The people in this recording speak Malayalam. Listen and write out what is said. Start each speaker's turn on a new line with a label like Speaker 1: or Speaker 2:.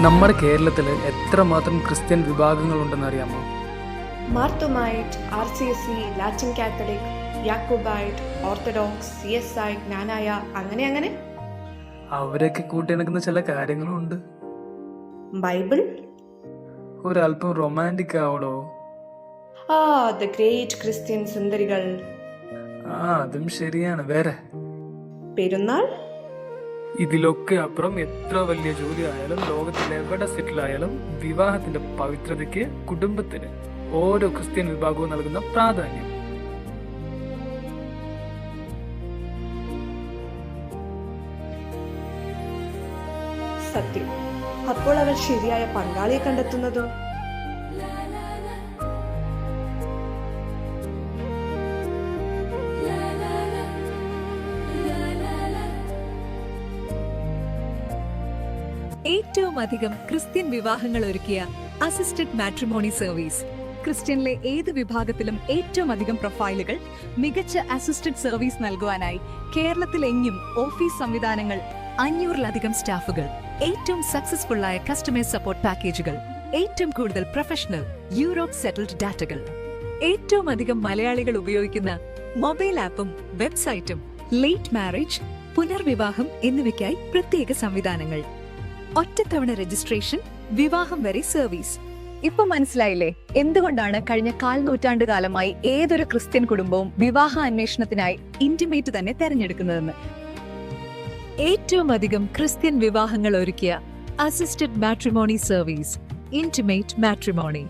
Speaker 1: നമ്മുടെ കേരളത്തിൽ എത്രമാത്രം ക്രിസ്ത്യൻ വിഭാഗങ്ങളുണ്ടെന്ന് അറിയാമോ?
Speaker 2: മാർത്തോമായിട്ട്, RCSE, Latin Catholic, Jacobite, orthodox, CSI, ജ്ഞാനായ, അങ്ങനെ
Speaker 1: അവരൊക്കെ കൂട്ടിയിണക്കുന്ന ചില കാര്യങ്ങളും ഉണ്ട്.
Speaker 2: ബൈബിൾ.
Speaker 1: ഒരല്പം റൊമാൻറ്റിക് ആവടോ.
Speaker 2: The great Christian സുന്ദരികൾ.
Speaker 1: അതും ശരിയാണ്. വേറെ
Speaker 2: പെരുന്നാൾ.
Speaker 1: ഇതിലൊക്കെ അപ്പുറം എത്ര വലിയ ജോലി ആയാലും ലോകത്തിൽ എവിടെ സെറ്റിൽ ആയാലും വിവാഹത്തിന്റെ പവിത്രതയ്ക്ക് കുടുംബത്തിന് ഓരോ ക്രിസ്ത്യൻ വിഭാഗവും നൽകുന്ന പ്രാധാന്യം.
Speaker 2: സത്യം. അപ്പോൾ അവർ ശരിയായ പങ്കാളിയെ കണ്ടെത്തുന്നതോ?
Speaker 3: ഏറ്റവും അധികം ക്രിസ്ത്യൻ വിവാഹങ്ങൾ ഒരുക്കിയ അസിസ്റ്റഡ് മാട്രിമോണി സർവീസ്. ക്രിസ്ത്യനിലെ ഏത് വിഭാഗത്തിലും ഏറ്റവും അധികം പ്രൊഫൈലുകൾ, മികച്ച അസിസ്റ്റഡ് സർവീസ് നൽകുവാനായി കേരളത്തിലെങ്ങും ഓഫീസ് സംവിധാനങ്ങൾ, 500-ലധികം സ്റ്റാഫുകൾ, ഏറ്റവും സക്സസ്ഫുള്ളായ കസ്റ്റമർ സപ്പോർട്ട് പാക്കേജുകൾ, ഏറ്റവും കൂടുതൽ പ്രൊഫഷണൽ യൂറോപ്പ് സെറ്റിൽഡ് ഡാറ്റകൾ, ഏറ്റവും അധികം മലയാളികൾ ഉപയോഗിക്കുന്ന മൊബൈൽ ആപ്പും വെബ്സൈറ്റും, ലേറ്റ് മാരേജ്, പുനർവിവാഹം എന്നിവയ്ക്കായി പ്രത്യേക സംവിധാനങ്ങൾ, ഒറ്റത്തവണ രജിസ്ട്രേഷൻ, വിവാഹം വരെ സർവീസ്. ഇപ്പൊ മനസ്സിലായില്ലേ എന്തുകൊണ്ടാണ് കഴിഞ്ഞ 1/4 നൂറ്റാണ്ടുകാലമായി ഏതൊരു ക്രിസ്ത്യൻ കുടുംബവും വിവാഹ അന്വേഷണത്തിനായി ഇന്റിമേറ്റ് തന്നെ തെരഞ്ഞെടുക്കുന്നതെന്ന്. ഏറ്റവും അധികം ക്രിസ്ത്യൻ വിവാഹങ്ങൾ ഒരുക്കിയ assisted matrimony service, intimate matrimony.